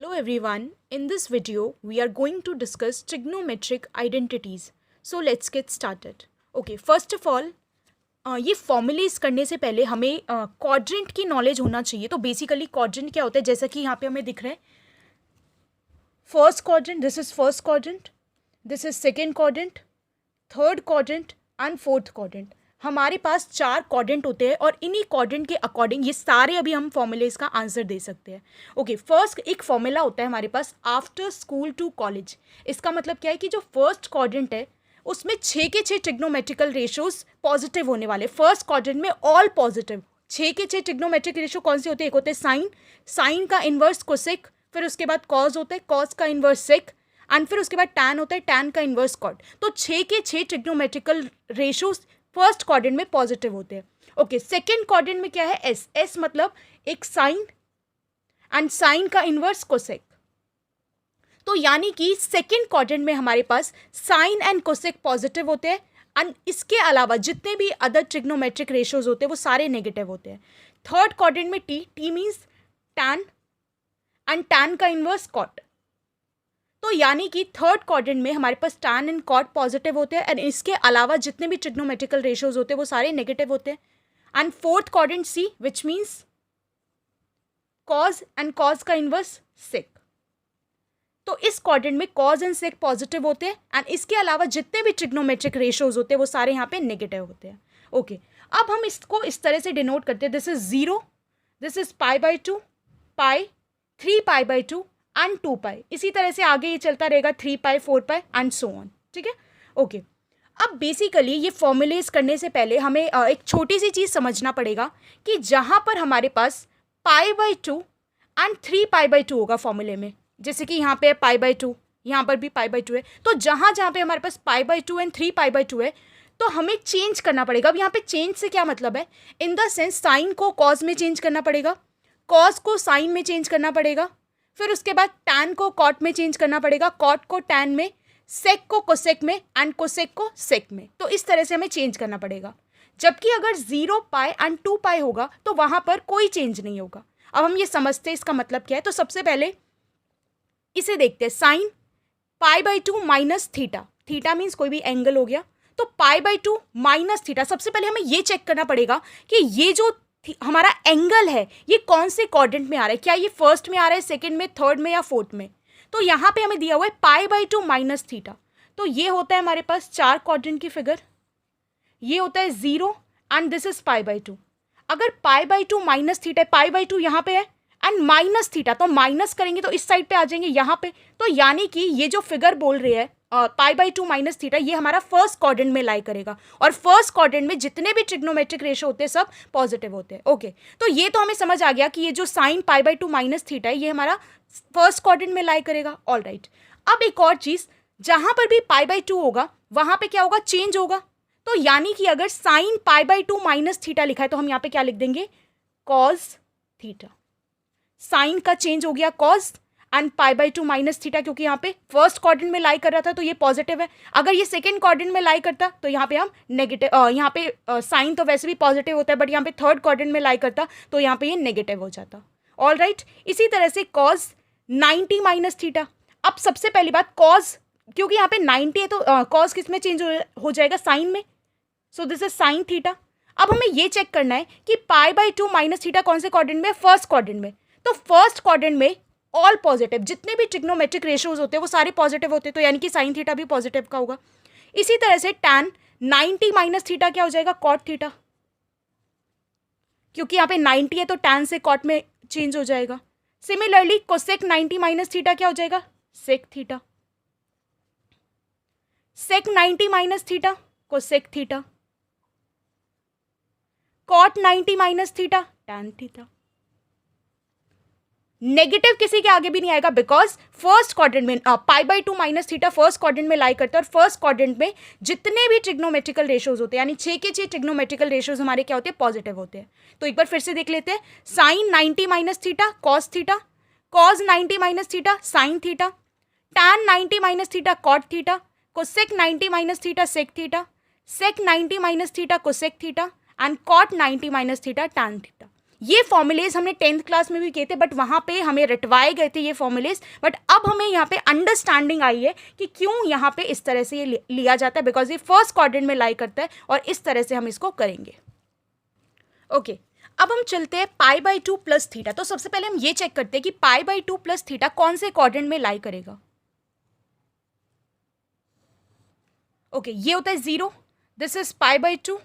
Hello everyone, in this video we are going to discuss trigonometric identities. So let's get started. Okay, first of all ये formulas करने से पहले हमें quadrant की knowledge होना चाहिए. तो बेसिकली क्वाड्रेंट क्या होता है, जैसा कि यहाँ पे हमें दिख रहा है first quadrant, this is first quadrant, this is second quadrant, third quadrant and fourth quadrant. हमारे पास 4 क्वाड्रेंट होते हैं और इन्हीं क्वाड्रेंट के अकॉर्डिंग ये सारे अभी हम फॉर्मूलेज का आंसर दे सकते हैं. ओके, फर्स्ट एक फॉर्मूला होता है हमारे पास आफ्टर स्कूल टू कॉलेज. इसका मतलब क्या है कि जो फर्स्ट क्वाड्रेंट है उसमें 6 के 6 ट्रिग्नोमेट्रिकल रेशियोज पॉजिटिव होने वाले. फर्स्ट क्वाड्रेंट में ऑल पॉजिटिव. 6 के 6 ट्रिग्नोमेट्रिक रेशियो कौन से होते हैं? एक होते हैं साइन, साइन का इन्वर्स कोसेक, फिर उसके बाद कॉज होता है, कॉज का इन्वर्स सेक, एंड फिर उसके बाद टैन होता है, टैन का इन्वर्स कॉट. तो 6 के 6 ट्रिग्नोमेट्रिकल रेशियोज फर्स्ट क्वाड्रेंट में पॉजिटिव होते हैं. ओके, सेकेंड क्वाड्रेंट में क्या है? एस. एस मतलब एक साइन एंड साइन का इन्वर्स कोसेक. तो यानी कि सेकेंड क्वाड्रेंट में हमारे पास साइन एंड कोसेक पॉजिटिव होते हैं एंड इसके अलावा जितने भी अदर ट्रिग्नोमेट्रिक रेशियोज होते हैं वो सारे नेगेटिव होते हैं. थर्ड क्वाड्रेंट में T, T means tan and tan का इन्वर्स कॉट. तो यानी कि थर्ड क्वाड्रेंट में हमारे पास टैन एंड कॉट पॉजिटिव होते हैं एंड इसके अलावा जितने भी ट्रिग्नोमेट्रिकल रेशियोज होते हैं वो सारे नेगेटिव होते हैं. And fourth quadrant see which means cos and cos का इन्वर्स सेक. तो इस क्वाड्रेंट में कॉज एंड सेक पॉजिटिव होते हैं एंड इसके अलावा जितने भी ट्रिग्नोमेट्रिक रेशियोज होते हैं वो सारे यहाँ पे नेगेटिव होते हैं. ओके, अब हम इसको इस तरह से डिनोट करते हैं. This is 0, this is π/2, pi, 3π/2 and 2π. इसी तरह से आगे ये चलता रहेगा 3π, 4π एंड सो ऑन. ठीक है. ओके, अब बेसिकली ये फॉर्मुलेज करने से पहले हमें एक छोटी सी चीज़ समझना पड़ेगा कि जहाँ पर हमारे पास π/2 एंड 3π/2 होगा फॉर्मूले में, जैसे कि यहाँ पे है π/2, यहाँ पर भी π/2 है. तो जहाँ जहाँ पे हमारे पास π/2 एंड 3π/2 है तो हमें चेंज करना पड़ेगा. अब यहाँ पे चेंज से क्या मतलब है? इन द सेंस साइन को कॉज में चेंज करना पड़ेगा, कॉज को साइन में चेंज करना पड़ेगा, फिर उसके बाद टैन को कॉट में चेंज करना पड़ेगा, कॉट को टैन में, सेक को कोसेक में एंड कोसेक को सेक में. तो इस तरह से हमें चेंज करना पड़ेगा. जबकि अगर 0π एंड 2π होगा तो वहाँ पर कोई चेंज नहीं होगा. अब हम ये समझते हैं इसका मतलब क्या है. तो सबसे पहले इसे देखते हैं. Sine π/2 minus theta, theta means कोई भी एंगल हो गया. तो π/2 माइनस थीटा. सबसे पहले हमें ये चेक करना पड़ेगा कि ये जो हमारा एंगल है ये कौन से क्वाड्रेंट में आ रहा है. क्या ये फर्स्ट में आ रहा है, सेकंड में, थर्ड में या फोर्थ में? तो यहाँ पे हमें दिया हुआ है π/2 माइनस थीटा. तो ये होता है हमारे पास 4 क्वाड्रेंट की फिगर. ये होता है 0 एंड दिस इज π/2. अगर π/2 माइनस थीटा है, π/2 यहाँ पे है एंड माइनस थीटा, तो माइनस करेंगे तो इस साइड पे आ जाएंगे यहाँ पे. तो यानी कि ये जो फिगर बोल रही है π/2 माइनस थीटा, ये हमारा फर्स्ट क्वाड्रेंट में लाई करेगा और फर्स्ट क्वाड्रेंट में जितने भी ट्रिग्नोमेट्रिक रेशियो होते हैं सब पॉजिटिव होते हैं. ओके, तो ये तो हमें समझ आ गया कि ये जो साइन π/2 माइनस थीटा है ये हमारा फर्स्ट क्वाड्रेंट में लाई करेगा. All right. अब एक और चीज, जहां पर भी π/2 होगा वहां पे क्या होगा? चेंज होगा. तो यानी कि अगर साइन π/2 माइनस थीटा लिखा है तो हम यहाँ पे क्या लिख देंगे? Cos theta. साइन का चेंज हो गया कॉज एंड π/2 माइनस थीटा, क्योंकि यहाँ पे फर्स्ट क्वाड्रेंट में लाई कर रहा था तो ये पॉजिटिव है. अगर ये सेकंड क्वाड्रेंट में लाई करता तो यहाँ पे हम नेगेटिव, यहाँ पे साइन तो वैसे भी पॉजिटिव होता है बट यहाँ पे थर्ड क्वाड्रेंट में लाई करता तो यहाँ पे ये नेगेटिव हो जाता. All right. इसी तरह से कॉज 90 माइनस थीटा. अब सबसे पहली बात, कॉज क्योंकि यहाँ पे 90 है तो कॉज किस में चेंज हो जाएगा? साइन में. So this is sine theta. अब हमें ये चेक करना है कि π/2 माइनस थीटा कौन से क्वाड्रेंट में? फर्स्ट क्वाड्रेंट में. तो फर्स्ट क्वाड्रेंट में ऑल पॉजिटिव, जितने भी ट्रिग्नोमेट्रिक रेशियोज होते हैं वो सारे पॉजिटिव होते हैं. तो यानी कि साइन थीटा भी पॉजिटिव का होगा. इसी तरह से टैन 90 माइनस थीटा क्या हो जाएगा? Cot theta. क्योंकि यहाँ पे 90 है तो टैन से कॉट में चेंज हो जाएगा. सिमिलरली कोसेक 90 माइनस थीटा क्या हो जाएगा? Sec theta. Sec 90 minus theta, cosec theta. Cot 90 minus theta, tan theta. Negative किसी के आगे भी नहीं आएगा बिकॉज फर्स्ट क्वाड्रेंट में π/2 माइनस थीटा फर्स्ट क्वाड्रेंट में लाई करता है और फर्स्ट क्वाड्रेंट में जितने भी ट्रिग्नोमेट्रिकल रेशियोज होते हैं यानी 6 के 6 ट्रिग्नोमेट्रिकल रेशियोज हमारे क्या होते हैं? पॉजिटिव होते हैं. तो एक बार फिर से देख लेते हैं. Sine 90 minus theta cos theta, cos 90 minus theta sine theta, tan 90 minus theta cot theta, cosec 90 minus theta sec theta, sec 90 minus theta cosec theta and cot 90 minus theta tan theta. ये formulas हमने 10th class में भी किए थे, but वहाँ पे हमें रटवाए गए थे ये फॉर्मूलेज, बट अब हमें यहाँ पे अंडरस्टैंडिंग आई है कि क्यों यहाँ पे इस तरह से ये लिया जाता है, बिकॉज ये फर्स्ट क्वाड्रेंट में लाई करता है और इस तरह से हम इसको करेंगे। ओके, अब हम चलते हैं पाई बाई 2 प्लस थीटा। तो सबसे पहले हम ये चेक करते हैं कि पाई बाई 2 प्लस थीटा कौन से क्वाड्रेंट में लाई करेगा। ओके, ये होता है 0, this is pi by 2,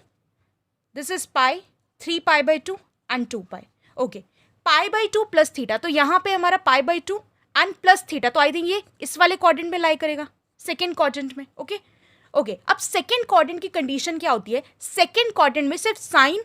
this is pi, 3 pi by 2 and 2 pi. Okay, pi by 2 plus theta, तो यहाँ पे हमारा पाई बाई 2 एंड प्लस थीटा, तो आई थिंक ये इस वाले क्वाड्रेंट में लाई करेगा, सेकेंड क्वाड्रेंट में। ओके ओके, अब सेकेंड क्वाड्रेंट की कंडीशन क्या होती है, सेकेंड क्वाड्रेंट में सिर्फ साइन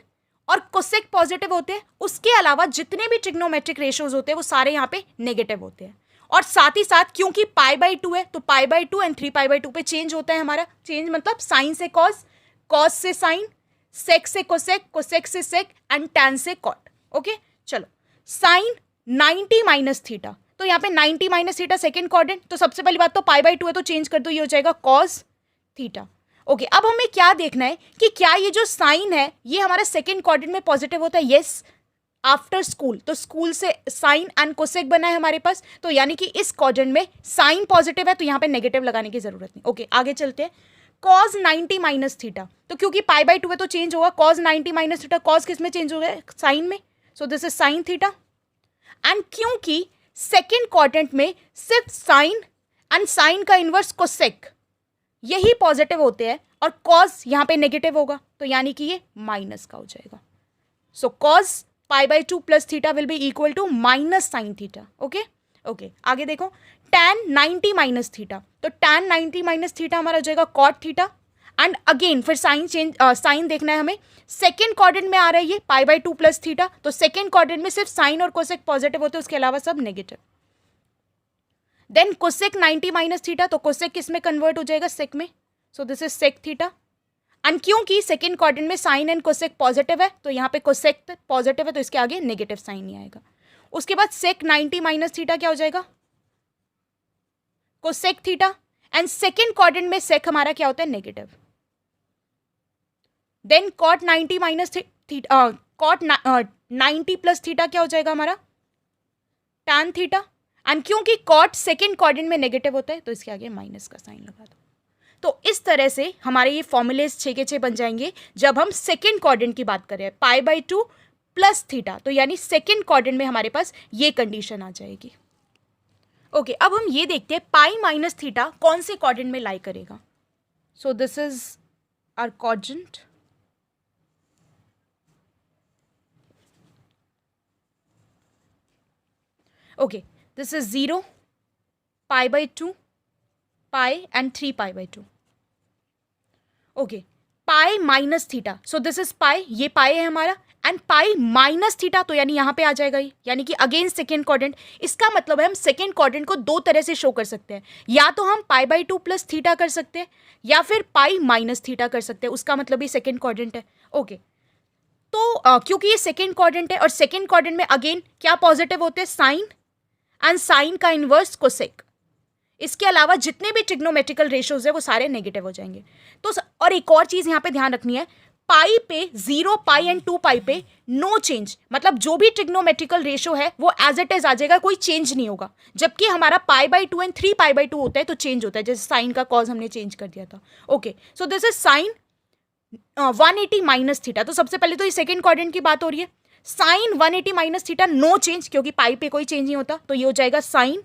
और कोसेक पॉजिटिव होते हैं, उसके अलावा जितने भी ट्रिग्नोमेट्रिक रेशियोज होते हैं वो सारे यहाँ पे नेगेटिव होते हैं। और साथ ही साथ क्योंकि पाई बाई 2 है तो पाई बाई 2 एंड 3 पाई बाई 2 पे चेंज होता है हमारा, चेंज मतलब साइन से कॉस, कॉस से साइन, सेक से कोसेक, कोसेक से सेक एंड टैन से कॉट। ओके, चलो साइन 90 माइनस थीटा, तो यहाँ पे 90 माइनस थीटा सेकेंड क्वाड्रेंट, तो सबसे पहली बात तो पाई बाई 2 है तो चेंज कर दो, ये हो जाएगा कॉस थीटा। ओके, अब हमें क्या देखना है कि क्या ये जो साइन है ये हमारा सेकेंड क्वाड्रेंट में पॉजिटिव होता है। यस, आफ्टर स्कूल, तो स्कूल से साइन एंड कोसेक बना है हमारे पास, तो यानी कि इस क्वाड्रेंट में साइन पॉजिटिव है तो यहाँ पे नेगेटिव लगाने की जरूरत नहीं। ओके, आगे चलते हैं। कॉस 90 माइनस थीटा, तो क्योंकि पाई बाई 2 है तो चेंज होगा, कॉस 90 माइनस थीटा, कॉस किस में चेंज हो गया, साइन में, so this is sine theta. And क्योंकि सेकेंड क्वाड्रेंट में सिर्फ साइन एंड साइन का इनवर्स कोसेक यही पॉजिटिव होते हैं और कॉस यहाँ पे नेगेटिव होगा, तो यानी कि ये माइनस का हो जाएगा। So cos pi by 2 plus theta will be equal to minus sine theta. Okay okay, आगे देखो, टैन 90 माइनस थीटा, तो टैन 90 माइनस थीटा हमारा हो जाएगा कॉट थीटा। एंड अगेन फिर साइन चेंज, साइन देखना है हमें, सेकेंड क्वाड्रेंट में आ रहा है ये पाई बाई 2 प्लस थीटा, तो सेकेंड क्वाड्रेंट में सिर्फ साइन और कोसेक पॉजिटिव होते हैं, उसके अलावा सब negative. Then cosec 90 minus theta, तो कोसेक किस में कन्वर्ट हो जाएगा, सेक में, so this is sec theta. And क्योंकि सेकेंड क्वाड्रेंट में साइन एंड कोसेक पॉजिटिव है तो यहाँ पे कोसेक पॉजिटिव है तो इसके आगे नेगेटिव साइन नहीं आएगा। उसके बाद सेक 90 माइनस थीटा क्या हो जाएगा, cosec theta. And second quadrant में सेक हमारा क्या होता है, negative. Then cot 90 minus theta, cot 90 plus theta क्या हो जाएगा हमारा, टैन थीटा। एंड क्योंकि कॉट सेकेंड क्वाड्रेंट में नेगेटिव होता है तो इसके आगे माइनस का साइन लगा दो। तो इस तरह से हमारे ये फॉर्मूलेज 6 के 6 बन जाएंगे जब हम सेकेंड क्वाड्रेंट की बात करें, पाई बाई 2 प्लस थीटा, तो यानी सेकेंड क्वाड्रेंट में हमारे पास ये कंडीशन आ जाएगी। ओके, अब हम ये देखते हैं पाई माइनस थीटा कौन से क्वाड्रेंट में लाई करेगा। So this is our quadrant. Okay, this is 0, pi by 2, pi and 3 pi by 2। Okay, pi minus theta, so this is pi, ये पाई है हमारा, एंड पाई माइनस थीटा, तो यानी यहाँ पे आ जाएगा ये, यानी कि अगेन सेकेंड क्वाड्रेंट। इसका मतलब है हम सेकेंड क्वाड्रेंट को दो तरह से शो कर सकते हैं, या तो हम पाई बाई 2 प्लस थीटा कर सकते हैं या फिर पाई माइनस थीटा कर सकते हैं, उसका मतलब ये सेकेंड क्वाड्रेंट है। ओके, तो क्योंकि ये सेकेंड क्वाड्रेंट है और सेकेंड क्वाड्रेंट में अगेन क्या पॉजिटिव होते हैं, साइन एंड साइन का इनवर्स कोसेक, इसके अलावा जितने भी ट्रिग्नोमेट्रिकल रेशियोज है वो सारे नेगेटिव हो जाएंगे। तो और एक और चीज यहाँ पे ध्यान रखनी है, पाई पे 0 पाई एंड 2 पाई पे नो चेंज, मतलब जो भी ट्रिग्नोमेट्रिकल रेशियो है वो एज इट इज आ जाएगा, कोई चेंज नहीं होगा। जबकि हमारा पाई बाई 2 एंड 3 पाई बाई 2 होता है तो चेंज होता है, जैसे साइन का कॉज हमने चेंज कर दिया था। Okay, so this is sine 180 minus theta. तो सबसे पहले तो ये सेकेंड क्वाड्रेंट की बात हो रही है, sine 180 minus theta no change, क्योंकि पाई पे कोई चेंज नहीं होता, तो ये हो जाएगा साइन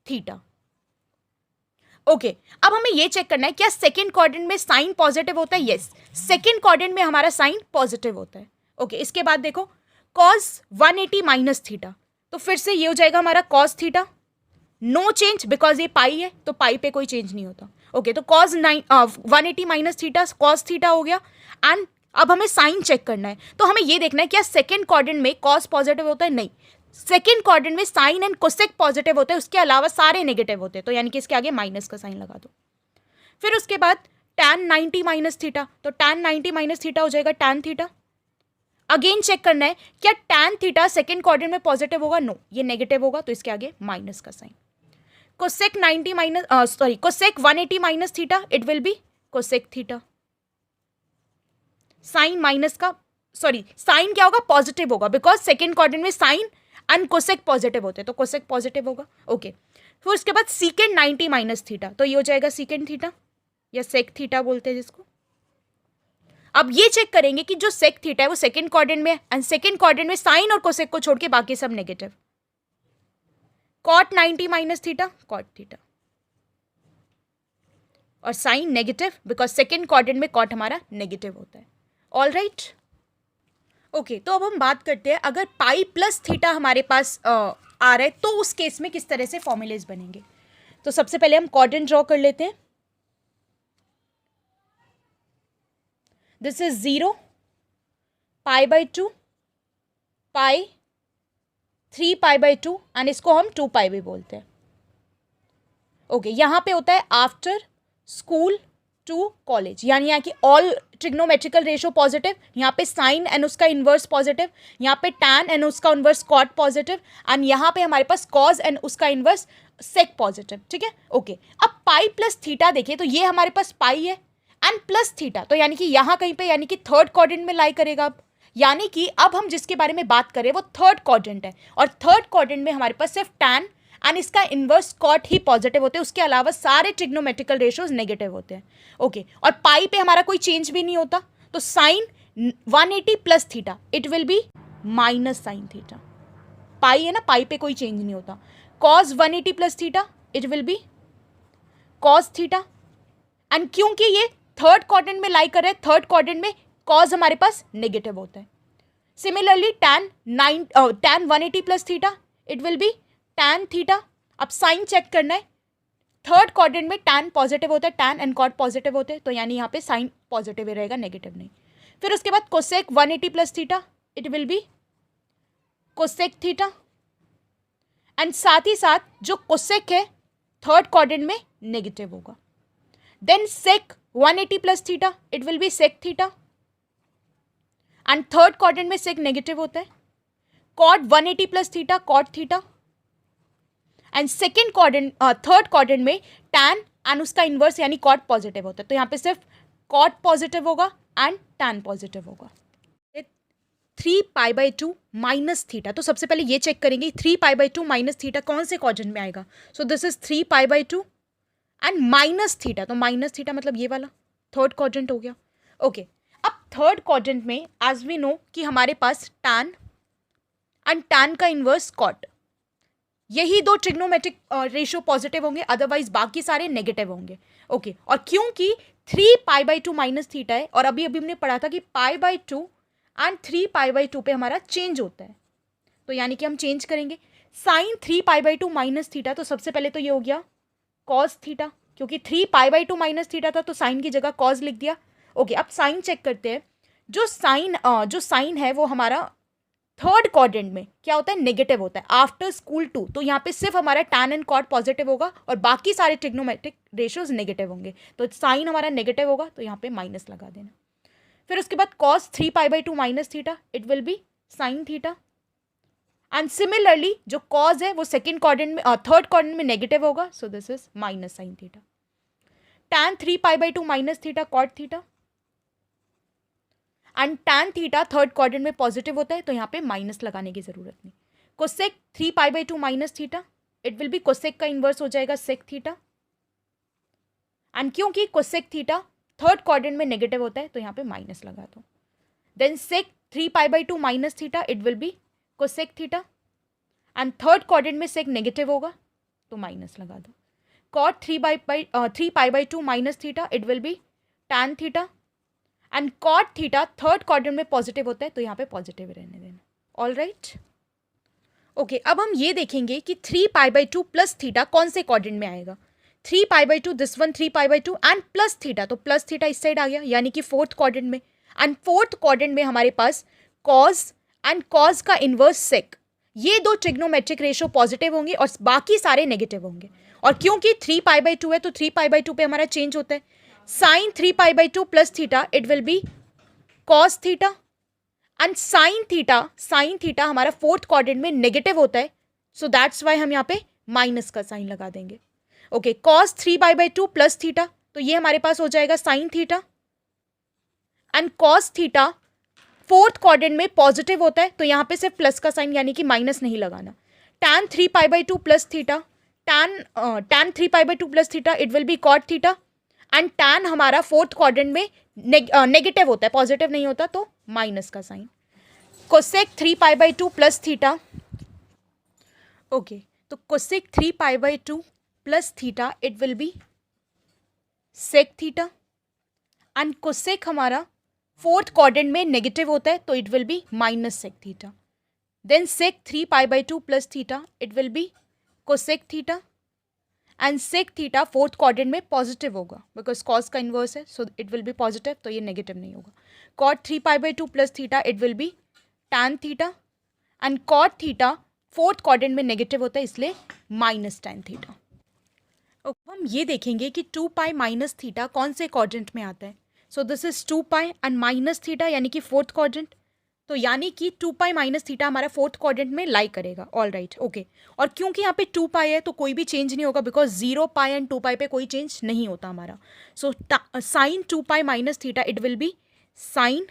थीटा। ओके, अब हमें ये चेक करना है क्या सेकेंड क्वाड्रेंट में साइन पॉजिटिव होता है। यस, सेकेंड क्वाड्रेंट में हमारा साइन पॉजिटिव होता है। ओके, इसके बाद देखो कॉस 180 माइनस थीटा, तो फिर से ये हो जाएगा हमारा cos theta, no change because ये पाई है तो पाई पे कोई चेंज नहीं होता। ओके, तो cos 180 minus theta cos theta हो गया। एंड अब हमें साइन चेक करना है, तो हमें ये देखना है क्या सेकेंड क्वाड्रेंट में कॉस पॉजिटिव होता है, नहीं, सेकेंड क्वाड्रेंट में साइन एंड कोसेक पॉजिटिव होते हैं, उसके अलावा सारे नेगेटिव होते हैं, तो यानी कि इसके आगे माइनस का साइन लगा दो। फिर उसके बाद tan 90 माइनस थीटा, तो tan 90 माइनस थीटा हो जाएगा tan थीटा। अगेन चेक करना है क्या tan थीटा सेकेंड क्वाड्रेंट में पॉजिटिव होगा, नो, ये नेगेटिव होगा, तो इसके आगे माइनस का sign. Cosec 90 minus cosec 180 minus theta, it will be cosec theta. Sign minus का सॉरी साइन क्या होगा, पॉजिटिव होगा, बिकॉज सेकेंड क्वाड्रेंट में साइन एंड कोसेक पॉजिटिव होते हैं, तो कोसेक पॉजिटिव होगा। ओके फिर उसके बाद सीकेंड 90 माइनस थीटा, तो ये हो जाएगा सीकेंड थीटा या सेक थीटा बोलते हैं जिसको। अब ये चेक करेंगे कि जो सेक थीटा है वो सेकेंड क्वाड्रेंट में, एंड सेकेंड क्वाड्रेंट में साइन और कोसेक को छोड़ के बाकी सब negative. Cot 90 minus theta, cot theta, और sine negative because second quadrant में कॉट हमारा नेगेटिव होता है। ऑल राइट, ओके तो अब हम बात करते हैं अगर पाई प्लस थीटा हमारे पास आ रहा है तो उस केस में किस तरह से फॉर्मूलेज बनेंगे। तो सबसे पहले हम क्वाड्रेंट ड्रॉ कर लेते हैं। दिस इज 0, π/2, पाई, 3π/2 एंड इसको हम 2π भी बोलते हैं। ओके यहाँ पे होता है आफ्टर स्कूल टू कॉलेज, यानी यहाँ की ऑल ट्रिग्नोमेट्रिकल रेशो पॉजिटिव, यहाँ पे साइन एंड उसका इन्वर्स पॉजिटिव, यहाँ पे टैन एंड उसका इन्वर्स कॉट पॉजिटिव, एंड यहाँ पे हमारे पास कॉज एंड उसका इन्वर्स सेक पॉजिटिव। ठीक है, ओके अब पाई प्लस थीटा देखिए तो ये हमारे पास पाई है एंड प्लस थीटा, तो यानी कि यहाँ कहीं पे यानी कि थर्ड क्वाड्रेंट में लाई करेगा। अब यानी कि अब हम जिसके बारे में बात करें वो थर्ड क्वाड्रेंट है, और थर्ड क्वाड्रेंट में हमारे पास सिर्फ टैन एंड इसका इन्वर्स कॉट ही पॉजिटिव होते हैं, उसके अलावा सारे ट्रिग्नोमेट्रिकल रेशियोज नेगेटिव होते हैं। ओके और पाई पे हमारा कोई चेंज भी नहीं होता, तो sine 180 plus theta it will be minus sine theta. Pi है ना, पाई पे कोई चेंज नहीं होता। Cos 180 plus theta it will be cos theta, and क्योंकि ये थर्ड क्वाड्रेंट में लाई कर रहे हैं, थर्ड क्वाड्रेंट में कॉज हमारे पास नेगेटिव होता है। Similarly tan 180 plus theta it will be tan theta. अब साइन चेक करना है, थर्ड क्वाड्रेंट में टैन पॉजिटिव होता है, टैन एंड कॉट पॉजिटिव होते हैं, तो यानी यहाँ पे साइन पॉजिटिव ही रहेगा, नेगेटिव नहीं। फिर उसके बाद cosec 180 plus theta it will be cosec theta, and साथ ही साथ जो कोसेक है थर्ड क्वाड्रेंट में नेगेटिव होगा। Then sec 180 plus theta it will be sec theta, and third quadrant में सेक नेगेटिव होता है। Cot 180 plus theta cot theta, and second quadrant third quadrant में टैन एंड उसका इन्वर्स यानी cot positive होता है, तो यहाँ पे सिर्फ कॉट पॉजिटिव होगा एंड टैन पॉजिटिव होगा। 3π/2 माइनस थीटा, तो सबसे पहले ये चेक करेंगे 3π/2 माइनस थीटा कौन से क्वाड्रेंट में आएगा। So this is 3π/2 and minus theta, तो माइनस थीटा मतलब ये वाला थर्ड क्वाड्रेंट हो गया। ओके अब थर्ड क्वाड्रेंट में एज वी नो कि हमारे पास टैन एंड टैन का इन्वर्स कॉट, यही दो ट्रिग्नोमेट्रिक रेशियो पॉजिटिव होंगे, अदरवाइज बाकी सारे नेगेटिव होंगे। ओके और क्योंकि 3π/2 माइनस थीटा है, और अभी हमने पढ़ा था कि π/2 एंड 3π/2 पे हमारा चेंज होता है, तो यानी कि हम चेंज करेंगे साइन 3π/2 माइनस थीटा, तो सबसे पहले तो ये हो गया कॉस थीटा, क्योंकि 3π/2 माइनस थीटा था तो साइन की जगह कॉस लिख दिया। ओके अब साइन चेक करते हैं, जो साइन है वो हमारा थर्ड क्वाड्रेंट में क्या होता है, नेगेटिव होता है आफ्टर स्कूल 2, तो यहाँ पे सिर्फ हमारा टैन एंड कॉट पॉजिटिव होगा और बाकी सारे ट्रिग्नोमेट्रिक रेशियोज नेगेटिव होंगे, तो साइन हमारा नेगेटिव होगा, तो यहाँ पे माइनस लगा देना। फिर उसके बाद cos 3π/2 minus theta it will be sine theta, and similarly जो कॉज है वो सेकेंड क्वाड्रेंट में थर्ड क्वाड्रेंट में नेगेटिव होगा, so this is minus sine theta. Tan 3π/2 minus theta cot theta, and tan theta third quadrant में positive होता है, तो यहाँ पे माइनस लगाने की जरूरत नहीं। Cosec 3π/2 minus theta it will be cosec का इन्वर्स हो जाएगा सेक थीटा, एंड क्योंकि कोसेक थीटा थर्ड क्वाड्रेंट में नेगेटिव होता है तो यहाँ पे माइनस लगा दो। Then sec 3π/2 minus theta it will be cosec theta, and third quadrant में सेक नेगेटिव होगा तो माइनस लगा दो। Cot 3π/2 minus theta it will be tan theta, and cot theta third quadrant में पॉजिटिव होता है तो यहाँ पे पॉजिटिव रहने देना। ऑल राइट, ओके अब हम ये देखेंगे कि 3π/2 प्लस थीटा कौन से क्वाड्रेंट में आएगा। 3π/2 this one 3π/2 and plus theta, तो प्लस थीटा इस साइड आ गया यानी कि फोर्थ क्वाड्रेंट में, एंड फोर्थ क्वाड्रेंट में हमारे पास कॉज एंड कॉज का इन्वर्स सेक, ये दो ट्रिग्नोमेट्रिक रेशियो पॉजिटिव होंगे और बाकी सारे नेगेटिव होंगे। और क्योंकि 3π/2 है तो 3π/2 पे हमारा चेंज होता है, sine 3π/2 plus theta it will be cos theta, and sine theta हमारा फोर्थ क्वाड्रेंट में नेगेटिव होता है, सो दैट्स वाई हम यहाँ पे माइनस का साइन लगा देंगे। ओके कॉस 3π/2 प्लस थीटा, तो ये हमारे पास हो जाएगा sign theta, and cos theta fourth quadrant में पॉजिटिव होता है तो यहाँ पे सिर्फ प्लस का साइन यानी कि माइनस नहीं लगाना. tan 3π/2 plus theta, tan 3π/2 plus theta it will be cot theta. And tan हमारा फोर्थ क्वाड्रेंट में नेगेटिव होता है, पॉजिटिव नहीं होता, तो माइनस का sign. Cosec 3π/2 plus theta. Okay, तो cosec 3π/2 plus theta it will be sec theta. And cosec हमारा फोर्थ क्वाड्रेंट में नेगेटिव होता है तो it will be minus sec theta. Then sec 3π/2 plus theta it will be cosec theta. And sec theta fourth quadrant में positive होगा because cos का inverse है, so it will be positive, तो ये नेगेटिव नहीं होगा. Cot 3π/2 plus theta it will be tan theta. And cot theta fourth quadrant में negative होता है इसलिए माइनस tan थीटा. ओके, हम ये देखेंगे कि 2π माइनस थीटा कौन से क्वाड्रेंट में आता है. So this is 2π and minus theta यानी कि फोर्थ क्वाड्रेंट. तो यानी कि 2π माइनस थीटा हमारा फोर्थ क्वाड्रेंट में लाई करेगा. All right, okay. और क्योंकि यहाँ पे 2π है तो कोई भी चेंज नहीं होगा बिकॉज 0π एंड 2π पे कोई चेंज नहीं होता हमारा. So sine 2π minus theta it will be sine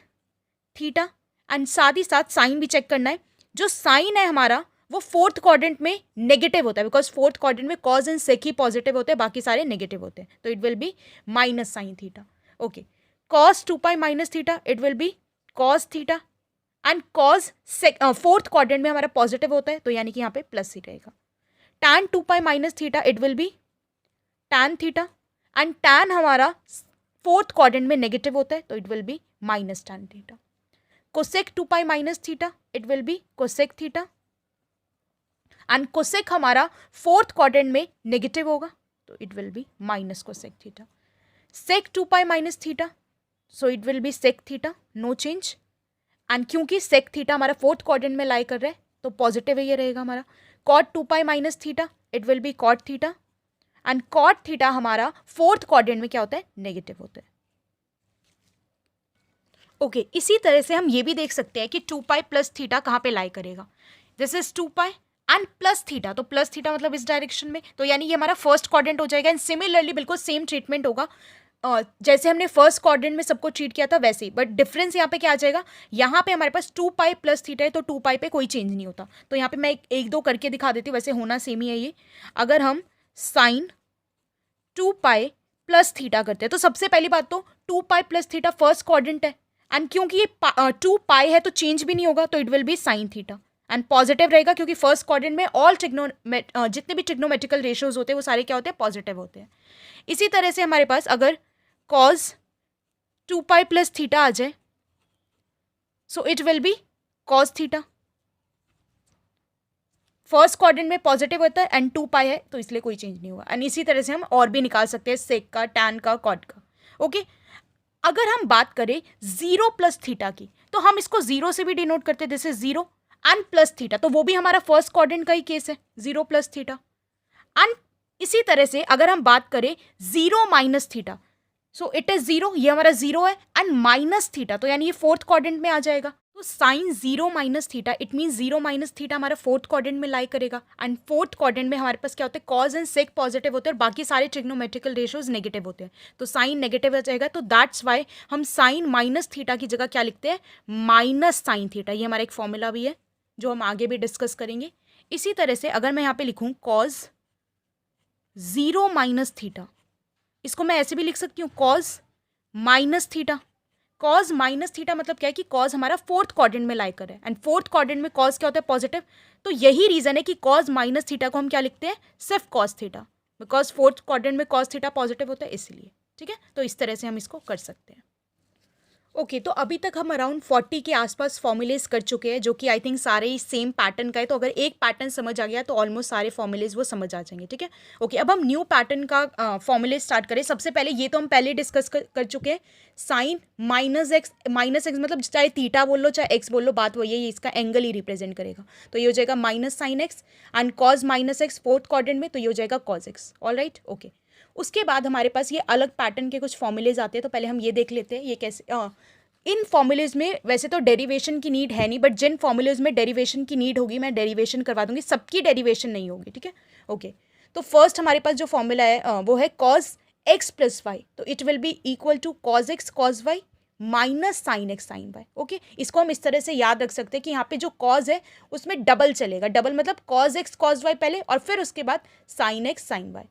theta. And साथ ही साथ साइन भी चेक करना है. जो साइन है हमारा वो फोर्थ क्वाड्रेंट में नेगेटिव होता है बिकॉज फोर्थ क्वाड्रेंट में कॉज एंड सेक ही पॉजिटिव होते हैं, बाकी सारे नेगेटिव होते हैं, तो it will be minus sine theta. Okay, cos 2π minus theta it will be cos theta. And cos fourth quadrant में हमारा पॉजिटिव होता है तो यानी कि यहाँ पे प्लस ही रहेगा. tan 2π minus theta it will be tan theta. And tan हमारा फोर्थ क्वाड्रेंट में नेगेटिव होता है तो it will be minus tan theta. Cosec 2π minus theta it will be cosec theta. And cosec हमारा फोर्थ क्वाड्रेंट में negative होगा तो it will be minus cosec theta. Sec 2π minus theta so it will be sec theta, no change. And क्योंकि sec theta हमारा fourth quadrant में लाई कर रहा है तो पॉजिटिव ही ये रहेगा हमारा. Cot 2π minus theta it will be cot theta. And cot theta हमारा फोर्थ क्वाड्रेंट में क्या होता है, नेगेटिव होता है. ओके, इसी तरह से हम ये भी देख सकते हैं कि 2π प्लस थीटा कहाँ पे लाई करेगा. This is 2π and plus theta, तो प्लस थीटा मतलब इस डायरेक्शन में, तो यानी ये हमारा फर्स्ट क्वाड्रेंट हो जाएगा. एंड सिमिलरली बिल्कुल सेम ट्रीटमेंट होगा जैसे हमने फर्स्ट क्वाड्रेंट में सबको ट्रीट किया था वैसे ही, बट डिफरेंस यहाँ पे क्या आ जाएगा, यहाँ पे हमारे पास 2π प्लस थीटा है तो 2π पे कोई चेंज नहीं होता. तो यहाँ पे मैं एक दो करके दिखा देती हूँ, वैसे होना सेम ही है ये. अगर हम साइन 2π प्लस थीटा करते हैं तो सबसे पहली बात तो 2π प्लस थीटा फर्स्ट क्वाड्रेंट है. एंड क्योंकि ये 2π है तो चेंज भी नहीं होगा तो it will be sine theta. And positive रहेगा क्योंकि फर्स्ट क्वाड्रेंट में ऑल जितने भी ट्रिग्नोमेट्रिकल रेशियोज होते हैं वो सारे क्या होते हैं, पॉजिटिव होते हैं. इसी तरह से हमारे पास अगर cos 2π प्लस थीटा आ जाए सो it will be cos theta. First quadrant में पॉजिटिव होता है एंड 2π है तो इसलिए कोई चेंज नहीं होगा. एंड इसी तरह से हम और भी निकाल सकते हैं सेक का, tan का, कॉट का. ओके, अगर हम बात करें 0 प्लस थीटा की तो हम इसको 0 से भी डिनोट करते हैं. This is 0 and plus theta, तो वो भी हमारा फर्स्ट क्वाड्रेंट का ही केस है, 0 प्लस थीटा. एंड इसी तरह से अगर हम बात करें 0 minus theta so it is 0, ये हमारा 0 है. एंड माइनस थीटा तो यानी ये फोर्थ क्वाड्रेंट में आ जाएगा. तो sine 0 minus theta it mean 0 minus theta हमारा फोर्थ क्वाड्रेंट में लाई करेगा. एंड फोर्थ क्वाड्रेंट में हमारे पास क्या होता है, कॉज एंड सेक पॉजिटिव होते हैं और बाकी सारे ट्रिग्नोमेट्रिकल रेशियोज नेगेटिव होते हैं. तो साइन नेगेटिव आ जाएगा, तो दैट्स वाई हम साइन माइनस थीटा की जगह क्या लिखते हैं, माइनस साइन थीटा. ये हमारा एक फॉर्मूला भी है जो हम आगे भी डिस्कस करेंगे. इसी तरह से अगर मैं यहाँ पे लिखूँ कॉज 0 माइनस थीटा, इसको मैं ऐसे भी लिख सकती हूँ cause minus theta. Cause minus theta मतलब क्या है कि कॉज हमारा फोर्थ क्वाड्रेंट में लाई कर है एंड फोर्थ क्वाड्रेंट में कॉज क्या होता है, पॉजिटिव. तो यही रीजन है कि कॉज माइनस थीटा को हम क्या लिखते हैं, सिर्फ cos theta, because fourth quadrant में कॉज थीटा पॉजिटिव होता है इसलिए. ठीक है, तो इस तरह से हम इसको कर सकते हैं. ओके, तो अभी तक हम अराउंड 40 के आसपास फॉर्मूलेज कर चुके हैं जो कि आई थिंक सारे ही सेम पैटर्न का है. तो अगर एक पैटर्न समझ आ गया तो ऑलमोस्ट सारे फॉर्मूलेज वो समझ आ जाएंगे. ठीक है, ओके. अब हम न्यू पैटर्न का फॉर्मूलेज स्टार्ट करें. सबसे पहले ये तो हम पहले डिस्कस कर चुके हैं, साइन माइनस एक्स मतलब चाहे थीटा बोल लो चाहे एक्स बोल लो, बात वही है, इसका एंगल ही रिप्रेजेंट करेगा. तो ये हो जाएगा minus sine x. And cause minus x fourth quadrant में तो ये हो जाएगा cos x. All right, okay. उसके बाद हमारे पास ये अलग पैटर्न के कुछ फॉर्मूलेज आते हैं. तो पहले हम ये देख लेते हैं ये कैसे. इन फॉर्मूलेज में वैसे तो डेरिवेशन की नीड है नहीं, बट जिन फॉर्मूलेज में डेरिवेशन की नीड होगी मैं डेरिवेशन करवा दूंगी, सबकी डेरिवेशन नहीं होगी. ठीक है, ओके. तो फर्स्ट हमारे पास जो फॉर्मूला है वो है कॉज एक्स प्लस वाई, तो it will be equal to cos x cos y minus sine x sine y. Okay, इसको हम इस तरह से याद रख सकते हैं कि यहाँ पे जो कॉज है उसमें डबल चलेगा, डबल मतलब कॉज एक्स कॉज वाई पहले और फिर उसके बाद साइन एक्स साइन वाई।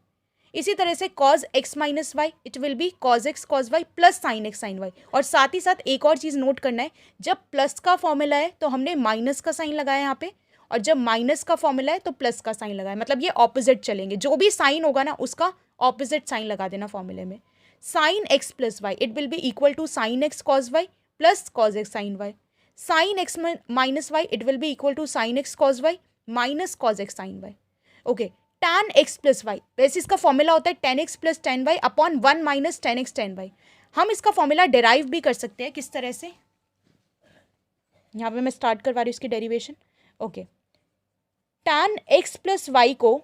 इसी तरह से cos x minus y it will be cos x cos y plus sine x sine y. और साथ ही साथ एक और चीज़ नोट करना है, जब प्लस का फॉर्मूला है तो हमने माइनस का साइन लगाया यहाँ पे, और जब माइनस का फॉर्मूला है तो प्लस का साइन लगाया, मतलब ये ऑपोजिट चलेंगे, जो भी साइन होगा ना उसका ऑपोजिट साइन लगा देना फॉर्मूले में। Sine x plus y it will be equal to sine x cos y plus cos x sine y. Sine x minus y it will be equal to sine x cos y minus cos x sine y. Okay, tan x plus y, वैसे इसका formula होता है tan x plus tan y upon 1 minus tan x tan y। हम इसका formula derive भी कर सकते हैं, किस तरह से, यहाँ पे मैं स्टार्ट करवा रही हूँ इसकी derivation. Okay, tan x plus y को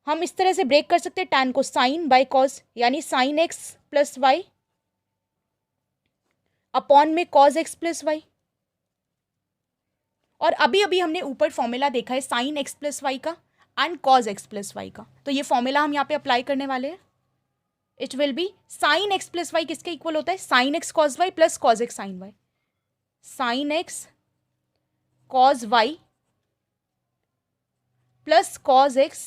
हम इस तरह से ब्रेक कर सकते हैं, tan को साइन बाय कॉज, यानी sine x plus y upon में कॉज x प्लस वाई। और अभी अभी हमने ऊपर फॉर्मूला देखा है साइन x प्लस वाई का and cos x plus y का, तो ये फॉर्मूला हम यहाँ पे अप्लाई करने वाले हैं। It will be sine x plus y किसके इक्वल होता है, sine x cos y plus cos x sine y. Sine x cos y plus cos x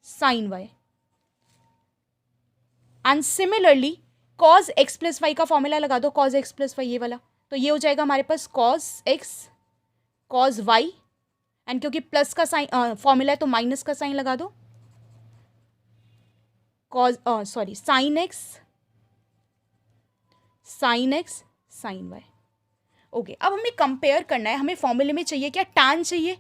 sine y. And similarly cos x plus y का formula लगा दो, cause x plus Y ये वाला, तो ये हो जाएगा हमारे पास cos x cos y, and क्योंकि प्लस का साइन फॉर्मूला है तो माइनस का साइन लगा दो, cos sorry sine x sine y. Okay, अब हमें कंपेयर करना है, हमें फॉर्मूले में चाहिए क्या, tan चाहिए,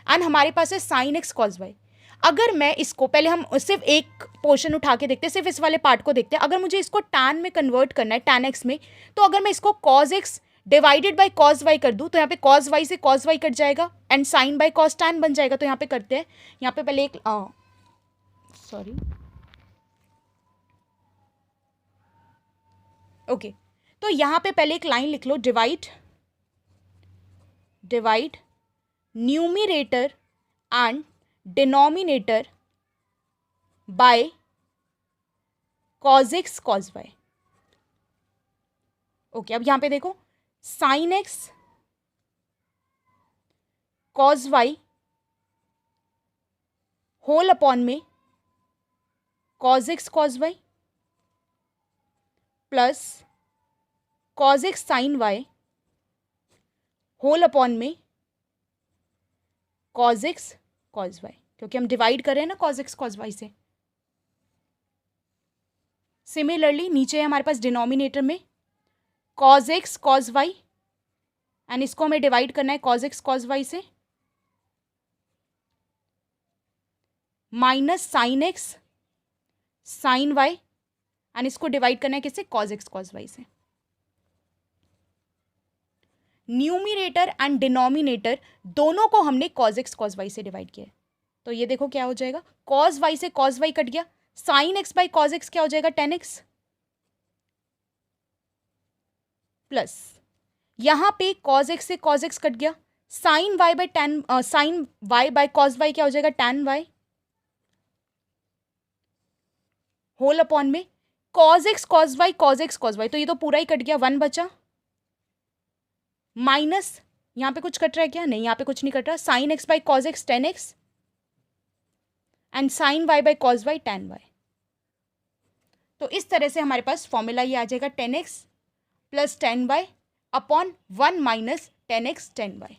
एंड हमारे पास है साइन एक्स कॉज वाई। अगर मैं इसको पहले हम सिर्फ एक पोर्शन उठा के देखते हैं, सिर्फ इस वाले पार्ट को देखते हैं। अगर मुझे इसको tan में कन्वर्ट करना है, tan x में, तो अगर मैं इसको cos x divided by cos y कर दूँ तो यहाँ पे cos y से cos y कट जाएगा and sine by cos tan बन जाएगा। तो यहाँ पे करते हैं, यहाँ पे पहले एक सॉरी ओके, तो यहाँ पे पहले एक लाइन लिख लो, divide numerator and denominator by cos x cos y। Okay, अब यहाँ पे देखो sine x cos y whole upon में cos x cos y plus cos x sine y whole upon में कॉज एक्स कॉज वाई, क्योंकि हम divide कर रहे हैं ना कॉज एक्स कॉज वाई से। सिमिलरली नीचे है हमारे पास डिनोमिनेटर में cos x cos y, and इसको हमें डिवाइड करना है कॉज एक्स कॉज वाई से, minus sine x sine y, and इसको डिवाइड करना है किससे, कॉज एक्स कॉज वाई से। न्यूमिरेटर एंड डिनोमिनेटर दोनों को हमने कॉज एक्स कॉज वाई से डिवाइड किया है, तो ये देखो क्या हो जाएगा, कॉज वाई से कॉज वाई कट गया, sine x by cos x क्या हो जाएगा, टेन एक्स, प्लस यहाँ पे कॉज एक्स से कॉज एक्स कट गया, sign y by tan sine y by cos y क्या हो जाएगा, टेन वाई, होल अपॉन में कॉज एक्स कॉज वाई, तो ये तो पूरा ही कट गया, वन बचा, माइनस यहाँ पे कुछ कट रहा है क्या, नहीं यहाँ पे कुछ नहीं कट रहा, sine x by cos x tan x and sine y by cos y tan y. तो इस तरह से हमारे पास फॉर्मूला ये आ जाएगा tan x plus tan y upon one minus tan x tan y.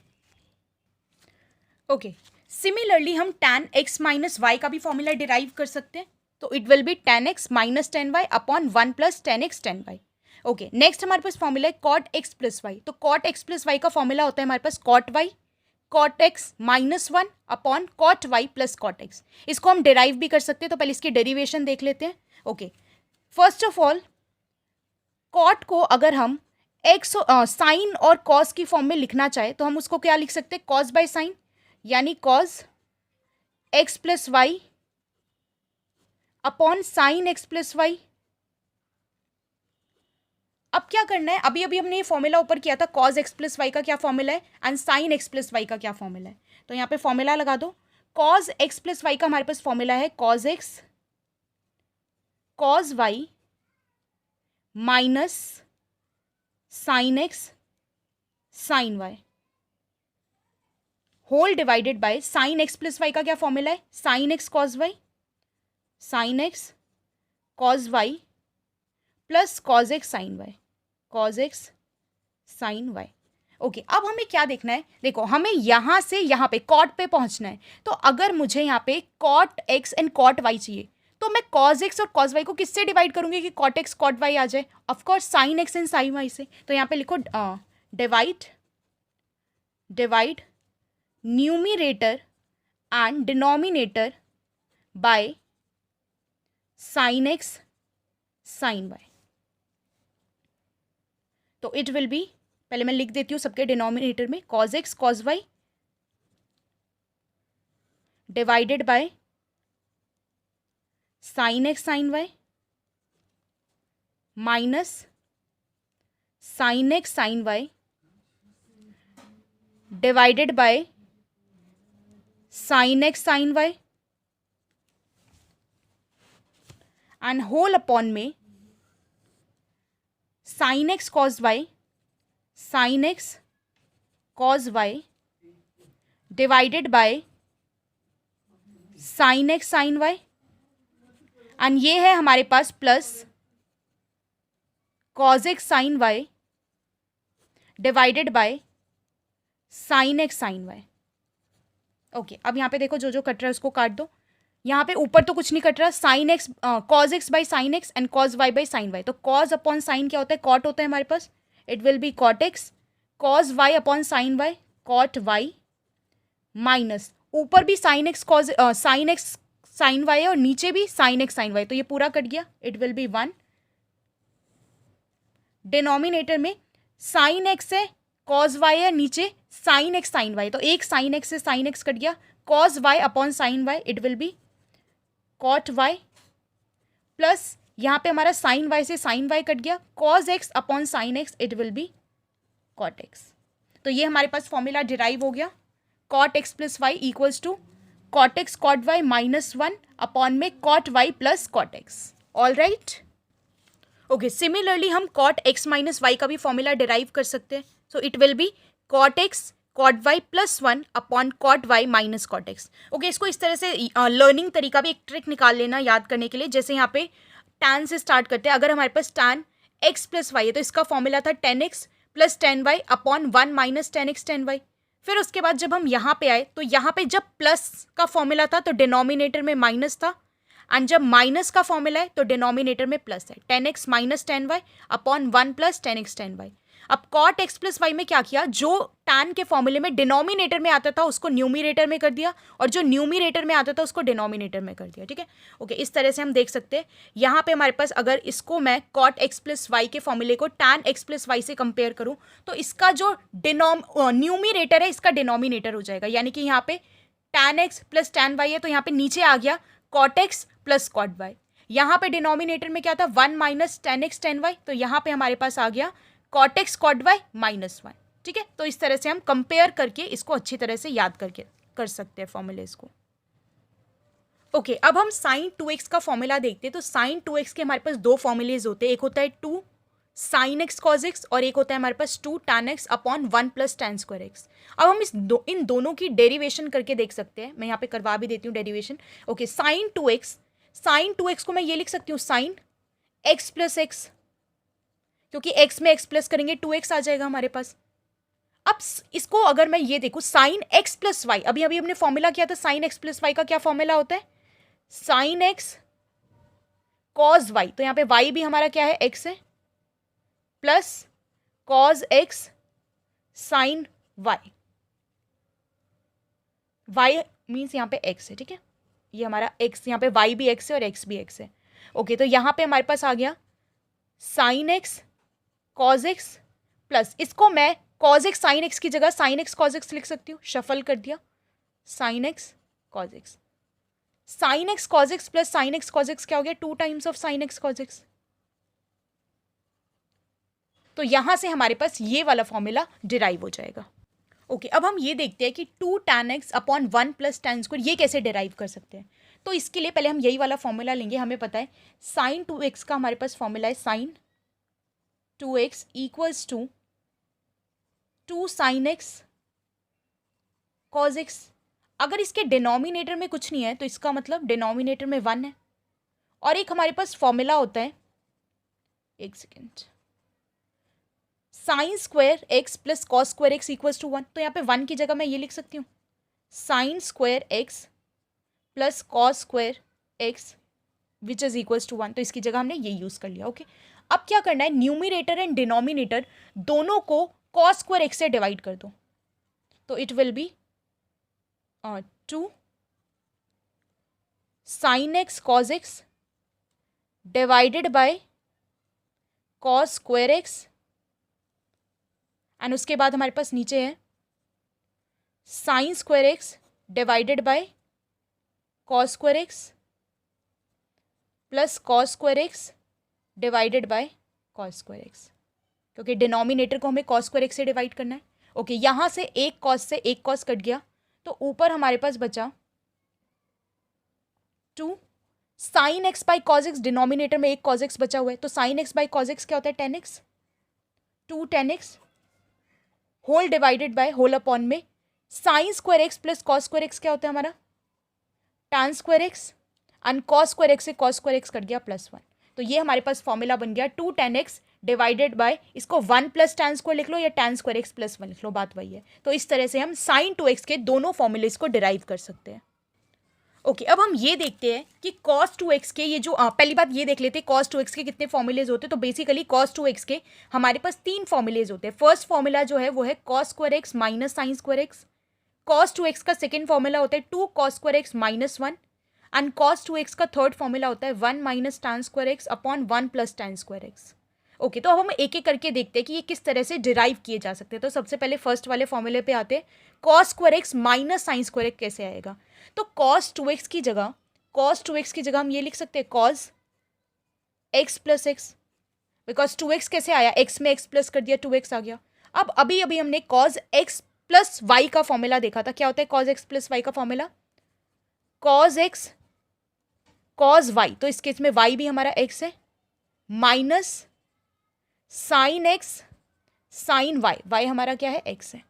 Okay, similarly हम tan x माइनस वाई का भी फॉर्मूला डिराइव कर सकते हैं, तो it will be tan x minus tan y upon one plus tan x tan y. Okay, next हमारे पास formula है cot x प्लस वाई, तो cot x प्लस वाई का फॉर्मूला होता है हमारे पास cot y cot x minus one upon cot y plus cot x। इसको हम डिराइव भी कर सकते हैं, तो पहले इसकी डेरिवेशन देख लेते हैं। Okay, first of all cot को अगर हम x साइन और cos की फॉर्म में लिखना चाहे तो हम उसको क्या लिख सकते हैं, cos बाय साइन, यानी cos x plus y upon sine x plus y. अब क्या करना है, अभी अभी हमने ये फॉर्मूला ऊपर किया था, cos x प्लस वाई का क्या फॉर्मूला है and sine x plus y का क्या फॉर्मूला है, तो यहाँ पे फॉर्मूला लगा दो। cos x प्लस वाई का हमारे पास फॉर्मूला है cos x cos y minus sine x sine y whole divided by sine x plus y का क्या फॉर्मूला है, sine x cos y, sine x cos y plus cos x sine y, cos x sine y. Okay, अब हमें क्या देखना है, देखो हमें यहां से यहां पे कॉट पे पहुंचना है। तो अगर मुझे यहाँ पे cot x and cot y चाहिए तो मैं कॉज एक्स और कॉज वाई को किससे डिवाइड करूंगी कि कॉट एक्स कॉट वाई आ जाए, of course sine x and sine y से। तो यहाँ पे लिखो divide divide numerator and denominator by sine x sine y. तो इट विल बी, पहले मैं लिख देती हूँ सबके डिनोमिनेटर में, cos x cos y divided by sine x sine y minus sine x sine y divided by sine x sine y and whole upon में sine x cos y sine x cos y divided by sine x sine y and ये है हमारे पास plus cos x sine y divided by sine x sine y. Okay, अब यहाँ पे देखो जो जो कट रहा है उसको काट दो। यहाँ पे ऊपर तो कुछ नहीं कट रहा, sine x cos x by sine x and cos y by sine y. तो कॉज अपॉन साइन क्या होता है, कॉट होता है हमारे पास, it will be cot x, cos y upon sine y cot y, minus ऊपर भी sine x cos sine x sine y है और नीचे भी साइन एक्स साइन वाई, तो ये पूरा कट गया, इट विल बी 1। डिनोमिनेटर में साइन एक्स है कॉज वाई है, नीचे साइन एक्स साइन वाई, तो एक साइन एक्स से साइन एक्स कट गया, cos y upon sine y it will be cot y, plus यहाँ पे हमारा साइन वाई से साइन वाई कट गया, cos x upon sine x it will be cot x. तो ये हमारे पास फॉर्मूला डिराइव हो गया, cot x plus y equals to cot x cot y -1 upon में cot y plus cot x. All right, okay, similarly हम cot x minus y का भी फॉर्मूला डिराइव कर सकते हैं। So it will be cot x cot y +1 upon cot y minus cot x. Okay, इसको इस तरह से लर्निंग तरीका भी एक ट्रिक निकाल लेना याद करने के लिए। जैसे यहाँ पे टैन से स्टार्ट करते हैं, अगर हमारे पास टैन एक्स प्लस वाई है तो इसका फॉर्मूला था 10x plus 10y upon 1 minus 10x 10y। फिर उसके बाद जब हम यहाँ पे आए तो यहाँ पे जब प्लस का फॉर्मूला था तो डिनोमिनेटर में माइनस था, एंड जब माइनस का फॉर्मूला है तो डिनोमिनेटर में प्लस है, 10x minus 10y upon 1 plus 10x 10y। अब कॉट एक्स प्लस वाई में क्या किया, जो टैन के फॉर्मूले में डिनोमिनेटर में आता था उसको न्यूमिरेटर में कर दिया, और जो न्यूमिरेटर में आता था उसको डिनोमिनेटर में कर दिया। ठीक है, ओके, इस तरह से हम देख सकते हैं। यहाँ पे हमारे पास अगर इसको मैं कॉट एक्स प्लस वाई के फॉर्मूले को टैन एक्स प्लस वाई से कंपेयर करूँ तो इसका जो न्यूमिरेटर है इसका डिनोमिनेटर हो जाएगा, यानी कि यहाँ पे tan x plus tan y है तो यहाँ पे नीचे आ गया cot x plus cot y. यहाँ पे डिनोमिनेटर में क्या था 1 माइनस 10x 10y, तो यहाँ पे हमारे पास आ गया कॉट एक्स कॉट वाई -1। ठीक है, तो इस तरह से हम कंपेयर करके इसको अच्छी तरह से याद करके कर सकते हैं फॉर्मूलेस को। ओके, अब हम साइन 2x का फॉर्मूला देखते हैं। तो साइन 2x के हमारे पास दो फॉर्मूलेज होते हैं, एक होता है 2 साइन एक्स कॉज एक्स और एक होता है हमारे पास 2 tan x upon 1 plus tan square x. अब हम इन दोनों की डेरिवेशन करके देख सकते हैं, मैं यहाँ पे करवा भी देती हूँ डेरिवेशन। ओके, साइन 2x को मैं ये लिख सकती हूँ साइन x प्लस एक्स, क्योंकि x में x प्लस करेंगे 2x आ जाएगा हमारे पास। अब इसको अगर मैं ये देखूँ साइन x प्लस वाई, अभी अभी हमने फॉर्मूला किया था साइन x प्लस वाई का क्या फॉर्मूला होता है, साइन x कॉज वाई, तो यहाँ पे y भी हमारा क्या है x है, plus cos x sine y, y means यहाँ पे x है। ठीक है, ये हमारा x, यहाँ पे y भी x है और x भी x है। ओके, तो यहाँ पे हमारे पास आ गया sine x cos x plus, इसको मैं कॉज एक्स साइन एक्स की जगह साइन एक्स कॉज एक्स लिख सकती हूँ, शफल कर दिया, sign x cos x, sign x cos x plus sine x cos x क्या हो गया 2 times of sine x cos x. तो यहां से हमारे पास ये वाला फॉर्मूला डिराइव हो जाएगा। ओके, अब हम ये देखते हैं कि 2 tan x upon 1 plus tan square ये कैसे डिराइव कर सकते हैं। तो इसके लिए पहले हम यही वाला फॉर्मूला लेंगे। हमें पता है साइन 2x का हमारे पास फॉर्मूला है sine 2x equals to 2 sin x cos x। अगर इसके डिनोमिनेटर में कुछ नहीं है तो इसका मतलब डिनोमिनेटर में 1 है। और एक हमारे पास फॉर्मूला होता है, एक second, sine square x plus cos square x equals to 1। तो यहाँ पे 1 की जगह मैं ये लिख सकती हूँ, sine square x plus cos square x which is equals to 1। तो इसकी जगह हमने ये यूज़ कर लिया। ओके, अब क्या करना है, न्यूमिनेटर एंड डिनोमिनेटर दोनों को कॉस स्क्वायर एक्स से डिवाइड कर दो। तो it will be 2 sine x cos x divided by cos square x, and उसके बाद हमारे पास नीचे है sine square x divided by cos square x plus cos square x divided by cos square x, क्योंकि denominator को हमें cos square x से divide करना है। ओके, यहाँ से एक कॉस से एक कॉस कट गया, तो ऊपर हमारे पास बचा 2 sine x by cos x, denominator में एक कॉज एक्स बचा हुआ है, तो sine x by cos x क्या होता है, 10x, 2 10x whole divided by whole upon में sine square x plus cos square x क्या होता है हमारा, tan square x, and cos square x से कॉस स्क्वायर एक्स कट गया +1। तो ये हमारे पास फॉर्मूला बन गया 2 10x डिवाइडेड बाय, इसको 1 प्लस tan स्क्वायर लिख लो या tan स्क्वायर एक्स प्लस 1 लिख लो, बात वही है। तो इस तरह से हम साइन 2x के दोनों फॉर्मूलेस को डिराइव कर सकते हैं। ओके, अब हम ये देखते हैं कि cos 2x के ये जो पहली बात ये देख लेते हैं cos 2x के कितने फॉर्मूलेज होते हैं। तो बेसिकली cos 2x के हमारे पास 3 फॉर्मूलेज होते हैं। फर्स्ट फॉर्मूला जो है वो है cos square x minus sine square x. cos 2x का सेकेंड फॉर्मूला होता है 2 cos square x minus 1, and cos 2x का थर्ड फॉर्मूला होता है 1 minus tan square x upon 1 plus tan square x. Okay, तो अब हम एक एक करके देखते हैं कि ये किस तरह से डिराइव किए जा सकते हैं। तो सबसे पहले फर्स्ट वाले फॉर्मूले पे आते हैं, cos square x minus sine square x कैसे आएगा। तो cos 2x की जगह हम ये लिख सकते हैं cos x plus x, because 2x कैसे आया, x में x प्लस कर दिया 2x आ गया। अब अभी अभी हमने cos x प्लस वाई का फॉर्मूला देखा था, क्या होता है cos x प्लस वाई का formula, cos x cos y, तो इस केस में y भी हमारा x है, minus sine x sine y, y हमारा क्या है, x है।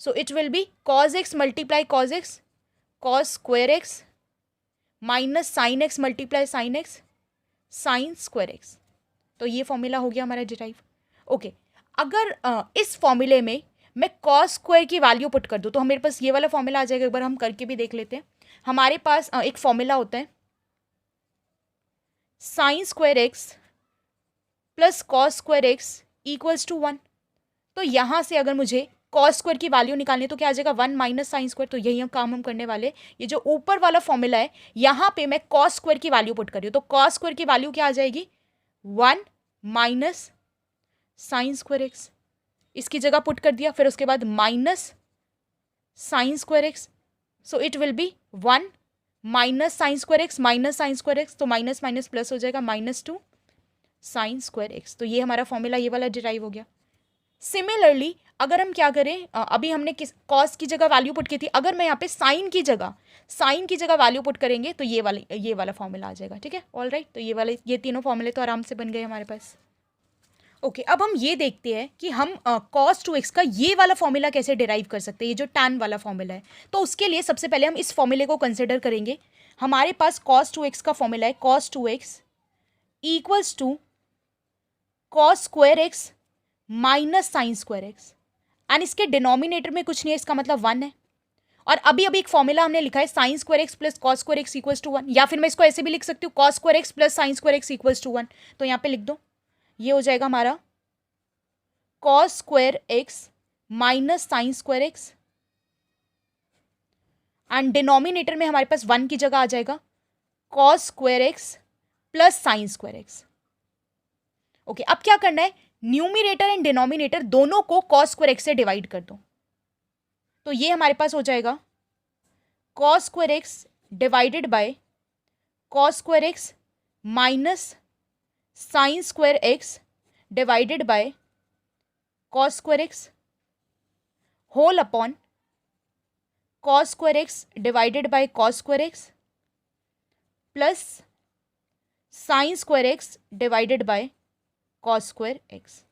So it will be cos x multiply cos x cos square x minus sine x multiply sine x sine square x. तो ये फॉर्मूला हो गया हमारा डिराइव। ओके, अगर इस फॉर्मूले में मैं cos स्क्वायर की वैल्यू पुट कर दूँ तो मेरे पास ये वाला फॉर्मूला आ जाएगा। एक बार हम करके भी देख लेते हैं। हमारे पास एक फॉर्मूला होता है sine square x plus cos square x equals to 1। तो यहाँ से अगर मुझे कॉस स्क्वायर की वैल्यू निकालनी है तो क्या आ जाएगा, 1 माइनस साइन स्क्वायर। तो यही हम काम करने वाले। ये जो ऊपर वाला फॉर्मूला है यहाँ पे मैं कॉस स्क्वायर की वैल्यू पुट कर रही हूँ, तो कॉस स्क्वायर की वैल्यू क्या आ जाएगी, 1 माइनस साइन स्क्वायर एक्स, इसकी जगह पुट कर दिया, फिर उसके बाद minus sine square x. So it will be 1 minus sine square x minus sine square x, तो माइनस माइनस प्लस हो जाएगा, -2 साइन स्क्वायर एक्स। तो ये हमारा फॉर्मूला ये वाला डिराइव हो गया। सिमिलरली अगर हम क्या करें, अभी हमने किस कॉस की जगह वैल्यू पुट की थी, अगर मैं यहाँ पे साइन की जगह वैल्यू पुट करेंगे तो ये वाला फॉर्मूला आ जाएगा। ठीक है, ऑल राइट। तो ये तीनों फॉर्मूले तो आराम से बन गए हमारे पास। ओके, अब हम ये देखते हैं कि हम cos 2x का ये वाला फॉर्मूला कैसे डिराइव कर सकते हैं, ये जो tan वाला फॉर्मूला है। तो उसके लिए सबसे पहले हम इस फॉर्मूले को कंसिडर करेंगे। हमारे पास cos 2x का फॉर्मूला है cos 2x equals to cos square x minus sine square x, and इसके डिनोमिनेटर में कुछ नहीं है, इसका मतलब 1 है। और अभी अभी एक फॉर्मूला हमने लिखा है sine square x plus cos square x equals to 1, या फिर मैं इसको ऐसे भी लिख सकती हूँ cos square x plus sine square x equals to 1। तो यहाँ पे लिख दो, ये हो जाएगा हमारा cos square x minus sine square x, and denominator में हमारे पास 1 की जगह आ जाएगा cos square x plus sine square x. Okay, अब क्या करना है, न्यूमिनेटर एंड डिनोमिनेटर दोनों को cos स्क्वायर एक्स से डिवाइड कर दो। तो ये हमारे पास हो जाएगा cos square x divided by cos square x minus sine square x divided by cos square x whole upon cos square x divided by cos square x plus sine square x divided by cos square x.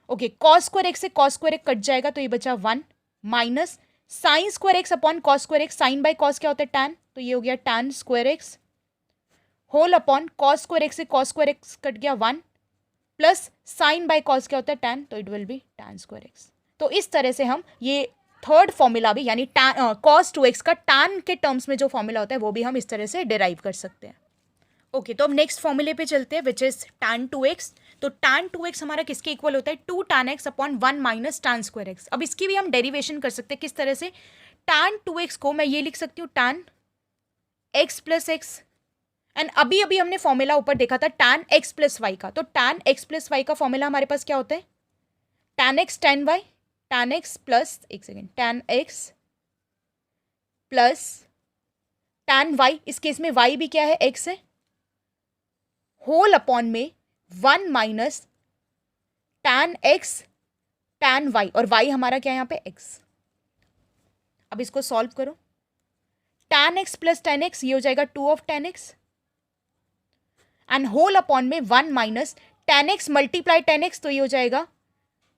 Okay, cos square x से cos square x cut जाएगा तो ये बचा 1 minus sine square x upon cos square x. Sine by cos क्या होता है? Tan, तो ये हो गया tan square x whole upon cos square x से कॉस स्क्वायर एक्स कट गया 1 प्लस साइन बाय कॉस क्या होता है? टैन, तो it will be tan square x. तो इस तरह से हम ये थर्ड फॉर्मूला भी यानी कॉस 2x का टैन के टर्म्स में जो फॉर्मूला होता है वो भी हम इस तरह से डिराइव कर सकते हैं। ओके, तो अब नेक्स्ट फॉर्मूले पे चलते हैं विच इज tan 2x। तो tan 2x हमारा किसके इक्वल होता है? 2 tan x upon 1 minus tan square x. अब इसकी भी हम डेरिवेशन कर सकते हैं किस तरह से? tan 2x को मैं ये लिख सकती हूँ tan x plus x, and अभी अभी हमने फॉर्मूला ऊपर देखा था tan x प्लस वाई का। तो tan x प्लस वाई का फॉर्मूला हमारे पास क्या होता है? tan x tan y, tan x plus एक second tan x plus tan y, इस केस में y भी क्या है? x है, होल अपॉन में 1 minus tan x tan y, और y हमारा क्या है यहाँ पे? x। अब इसको सॉल्व करो, tan x plus tan x ये हो जाएगा 2 of tan x and whole upon में 1 minus tan x multiply tan x, तो ये हो जाएगा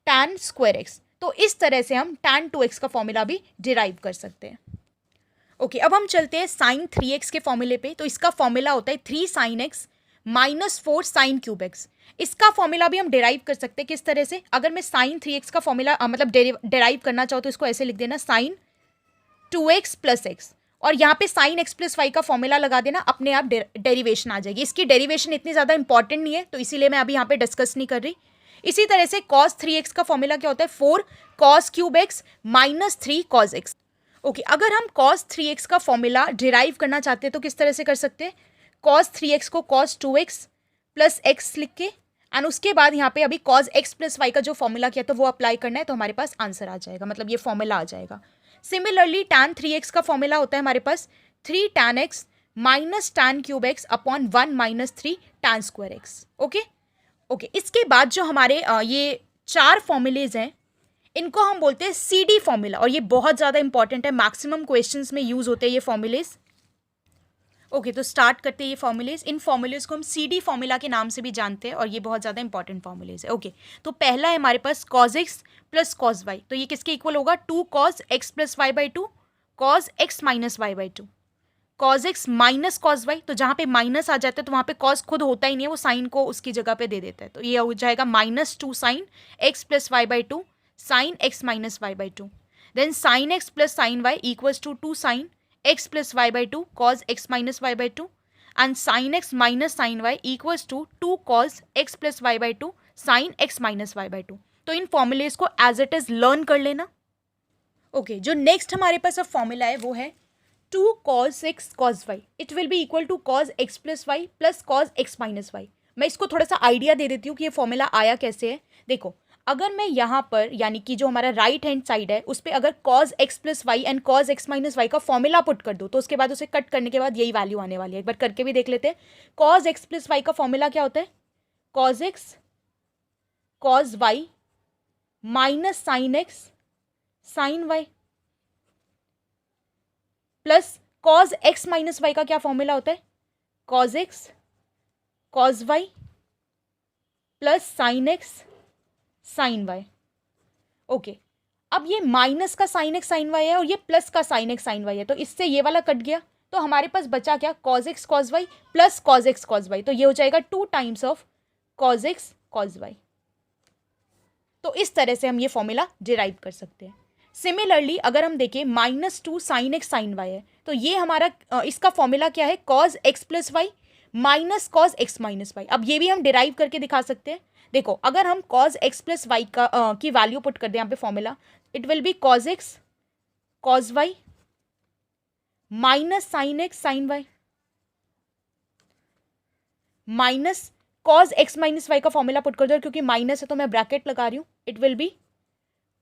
tan स्क्वायर एक्स। तो इस तरह से हम tan 2x का फॉर्मूला भी डिराइव कर सकते हैं। ओके, अब हम चलते हैं sin 3x के फॉर्मूले पे। तो इसका फॉर्मूला होता है 3 sin x minus 4 sin cube x. इसका फॉर्मूला भी हम डिराइव कर सकते हैं किस तरह से? अगर मैं sin 3x का फॉर्मूला मतलब डिराइव करना चाहूँ तो इसको ऐसे लिख देना sin 2x प्लस एक्स, और यहाँ पे sin x प्लस वाई का फॉर्मूला लगा देना, अपने आप डेरिवेशन आ जाएगी। इसकी डेरिवेशन इतनी ज़्यादा इंपॉर्टेंट नहीं है तो इसीलिए मैं अभी यहाँ पे डिस्कस नहीं कर रही। इसी तरह से cos 3x का फॉर्मूला क्या होता है? 4 cos cube x minus 3 cos x। Okay, अगर हम cos 3x का फॉर्मूला डिराइव करना चाहते हैं तो किस तरह से कर सकते हैं? cos 3x को cos 2x प्लस x लिख के एंड उसके बाद यहाँ पे अभी cos x प्लस वाई का जो फॉर्मूला किया तो वो अप्लाई करना है, तो हमारे पास आंसर आ जाएगा, मतलब ये फॉर्मूला आ जाएगा। सिमिलरली tan 3x का फॉर्मूला होता है हमारे पास 3 tan x minus tan cube x upon 1 minus 3 tan square x. Okay okay, इसके बाद जो हमारे ये 4 फॉर्मूलेज हैं इनको हम बोलते हैं CD फॉर्मूला, और ये बहुत ज़्यादा इंपॉर्टेंट है, मैक्सिमम क्वेश्चंस में यूज़ होते हैं ये फॉर्मूलेज। ओके, तो स्टार्ट करते हैं ये फॉर्मूलेज। इन फॉर्मूलेज को हम CD फॉर्मूला के नाम से भी जानते हैं और ये बहुत ज़्यादा इंपॉर्टेंट फॉर्मूलेज है। ओके, तो पहला है हमारे पास cos x plus cos y। तो ये किसके इक्वल होगा? 2 cos x plus y by 2 cos x minus y by 2 cos x minus cos y। तो जहाँ पे माइनस आ जाता है तो वहाँ पे cos खुद होता ही नहीं है, वो साइन को उसकी जगह पे दे देता है, तो ये हो जाएगा minus 2 sine x plus y by 2 sine x minus y by 2। Then sine x plus sine y equals to 2 sine x plus y by 2 cos x minus y by 2 and sine x minus sine y equals to 2 cos x plus y by 2 sine x minus y by 2। तो इन formulas को as it is learn कर लेना। Okay, जो next हमारे पास अब formula है वो है 2 cos x cos y it will be equal to cos x plus y plus cos x minus y. मैं इसको थोड़ा सा आइडिया दे देती हूँ कि ये फॉर्मूला आया कैसे है। देखो, अगर मैं यहाँ पर यानी कि जो हमारा राइट हैंड साइड है उस पर अगर cos x plus y and cos x minus y का फॉर्मूला पुट कर दो तो उसके बाद उसे कट करने के बाद यही वैल्यू आने वाली है। एक बार करके भी देख लेते हैं। cos x प्लस वाई का फॉर्मूला क्या होता है? cos x cos y minus sine x sine y plus cos x minus y का क्या फॉर्मूला होता है? cos x cos y plus sine x sine y। Okay, अब ये माइनस का साइन x साइन y है और ये प्लस का साइन x साइन y है, तो इससे ये वाला कट गया तो हमारे पास बचा क्या? cos x cos y plus cos x cos y। तो ये हो जाएगा 2 times of cos x cos y। तो इस तरह से हम ये फॉर्मूला डिराइव कर सकते हैं। सिमिलरली अगर हम देखें minus 2 sine x sine y है तो ये हमारा इसका फॉर्मूला क्या है? cos x plus y minus cos x minus y. अब ये भी हम डिराइव करके दिखा सकते हैं। देखो, अगर हम cos x प्लस वाई का की वैल्यू पुट कर दें यहाँ पे formula, it will be cos x cos y minus sine x sine y minus cos x minus y का फॉर्मूला पुट कर दो, क्योंकि माइनस है तो मैं ब्रैकेट लगा रही हूँ। It will be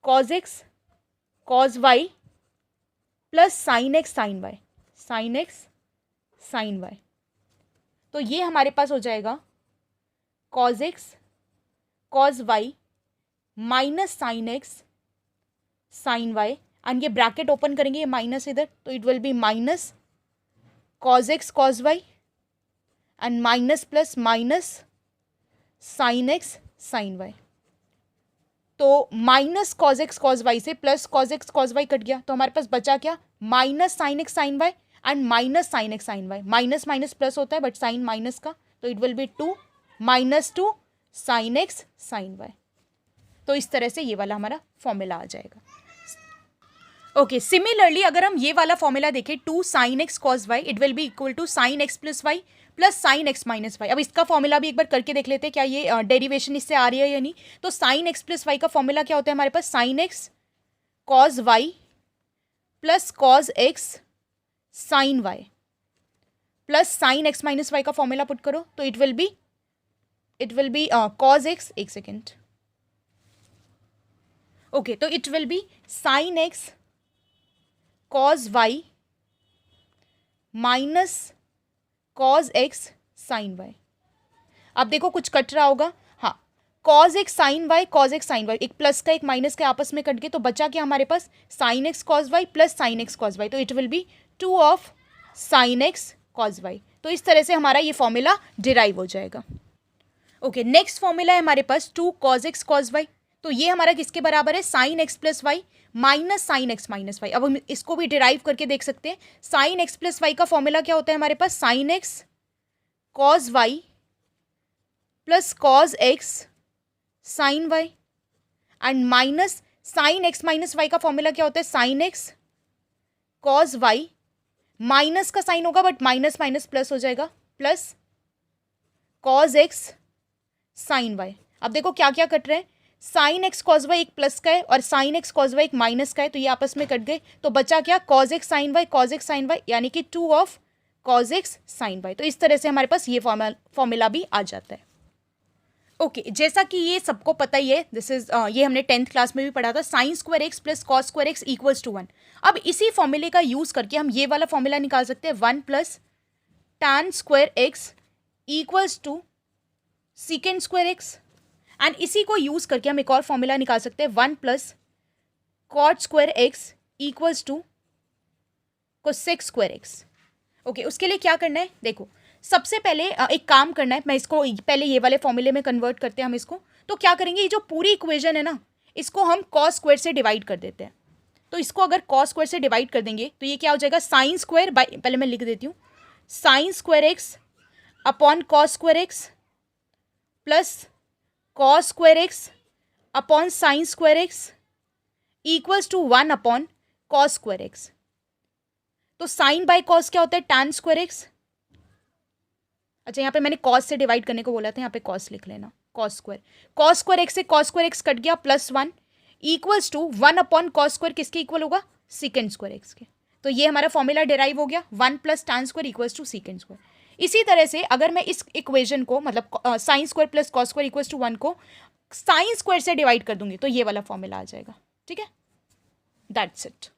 cos x cos y plus sine x sine y sine x sine y। तो ये हमारे पास हो जाएगा cos x cos y minus sine x sine y and ये ब्रैकेट ओपन करेंगे, ये माइनस इधर, तो it will be minus cos x cos y and minus plus minus sine x sine y. तो minus cos x cos y से plus cos x cos y cut गया, तो हमारे पास बचा क्या, minus sine x sine y and minus sine x sine y. Minus minus plus होता है बट साइन माइनस का, तो it will be 2 minus 2 sine x sine y. तो इस तरह से ये वाला हमारा फॉर्मूला आ जाएगा। ओके, सिमिलरली अगर हम ये वाला फॉर्मूला देखें 2 sine x cos y, it will be equal to sine x plus y plus sine x minus y. अब इसका फॉर्मूला भी एक बार करके देख लेते हैं क्या ये डेरिवेशन इससे आ रही है या नहीं। तो साइन एक्स प्लस वाई का फॉर्मूला क्या होता है हमारे पास, sine x cos y plus cos x sine y plus sine x minus y का फॉर्मूला पुट करो तो it will be cos x, एक सेकेंड, ओके, तो it will be sine x cos y minus cos x sine y. अब देखो कुछ cut रहा होगा, हाँ, cos x sine y cos x sine Y, एक प्लस का एक माइनस के आपस में कट गए, तो बचा क्या हमारे पास, sine x cos y plus sine x cos y, तो it will be 2 of sine x cos y. तो इस तरह से हमारा ये फॉर्मूला डिराइव हो जाएगा। ओके, नेक्स्ट फॉर्मूला है हमारे पास 2 कॉज एक्स कॉज वाई। तो ये हमारा किसके बराबर है, sine x plus y minus sine x minus y. अब हम इसको भी डिराइव करके देख सकते हैं। साइन एक्स प्लस वाई का फॉर्मूला क्या होता है हमारे पास, sine x cos y plus cos x sine y and minus sine x minus y का फॉर्मूला क्या होता है, sine x cos y, minus का साइन होगा बट माइनस माइनस प्लस हो जाएगा, plus cos x sine y. अब देखो क्या क्या कट रहे हैं, साइन एक्स कॉज वाई एक प्लस का है और साइन एक्स कॉज वाई एक माइनस का है, तो ये आपस में कट गए, तो बचा क्या, cos x sine y cos x sine y, यानी कि 2 of cos x sine y. तो इस तरह से हमारे पास ये फॉर्मूला भी आ जाता है। ओके, जैसा कि ये सबको पता ही है, दिस इज ये हमने 10th क्लास में भी पढ़ा था, sine square x plus cos square x equals to 1। अब इसी फॉर्मूले का यूज करके हम ये वाला फॉर्मूला निकाल सकते हैं, 1 plus tan square x equals to secant square x. And इसी को यूज करके हम एक और फॉर्मूला निकाल सकते हैं, 1 plus cot square x equals to cosec square x. Okay, उसके लिए क्या करना है, देखो सबसे पहले एक काम करना है, मैं इसको पहले ये वाले फॉर्मूले में कन्वर्ट करते हैं हम इसको। तो क्या करेंगे, ये जो पूरी इक्वेशन है ना, इसको हम कॉस स्क्वायर से डिवाइड कर देते हैं। तो इसको अगर कॉस स्क्वायर से डिवाइड कर देंगे तो ये क्या हो जाएगा, साइन स्क्वायर बाय, पहले मैं लिख देती हूँ, sine square x upon cos square x plus cos square x upon sine square x equals to 1 upon cos square x. तो साइन बाय कॉस क्या होता है, टैन स्क्वायर एक्स। अच्छा, यहाँ पे मैंने कॉस से डिवाइड करने को बोला था, यहाँ पे कॉस लिख लेना, कॉस स्क्वायर एक्स से कॉस स्क्वायर एक्स कट गया, plus 1 equals to 1 upon cos square किसके इक्वल होगा, सीकेंड स्क्वायर एक्स के। तो ये हमारा फॉर्मूला डिराइव हो गया, 1 plus tan square equals to secant square. इसी तरह से अगर मैं इस इक्वेशन को, मतलब sine square plus cos square equals to 1 को साइन स्क्वायर से डिवाइड कर दूंगी तो ये वाला फॉर्मूला आ जाएगा। ठीक है, दैट्स इट।